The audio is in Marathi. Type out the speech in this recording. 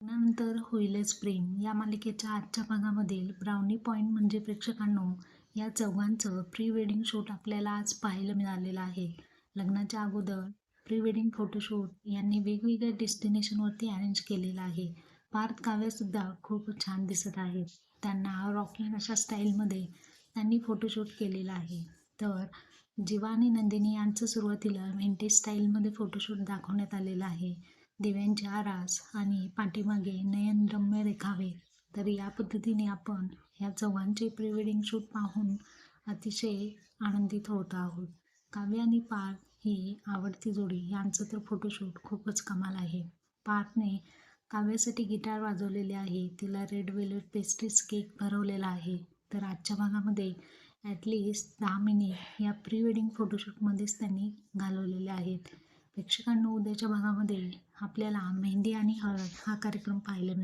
लग्नानंतर होईलच प्रेम या मालिकेच्या आजच्या भागामधील ब्राउनी पॉइंट म्हणजे प्रेक्षकांनो या चौघांचं प्री वेडिंग शूट आपल्याला आज पाहायला मिळालेलं आहे. लग्नाच्या अगोदर प्री वेडिंग फोटोशूट यांनी वेगवेगळ्या डेस्टिनेशनवरती अरेंज केलेलं आहे. पार्थ काव्यासुद्धा खूप छान दिसत आहेत. त्यांना रॉकिंग अशा स्टाईलमध्ये त्यांनी फोटोशूट केलेलं आहे. तर जीवा आणि नंदिनी यांचं सुरुवातीला व्हिंटेज स्टाईलमध्ये फोटोशूट दाखवण्यात आलेलं आहे. दिव्यांची आरास आणि पाठीमागे नयनरम्य देखावे. तर या पद्धतीने आपण ह्या चौघांचे प्री वेडिंग शूट पाहून अतिशय आनंदित होत आहोत. काव्य आणि पार्थ ही आवडती जोडी यांचं तर फोटोशूट खूपच कमाल आहे. पार्थने काव्यासाठी गिटार वाजवलेले आहे. तिला रेड वेल्वेट पेस्ट्रीज केक भरवलेला आहे. तर आजच्या भागामध्ये ॲटलिस्ट 10 मिनिट या प्री वेडिंग फोटोशूटमध्येच त्यांनी घालवलेले आहेत. प्रेक्षकांनो उद्याच्या भागामध्ये आपल्याला मेहंदी आणि हळद हा कार्यक्रम पाहायला मिळेल.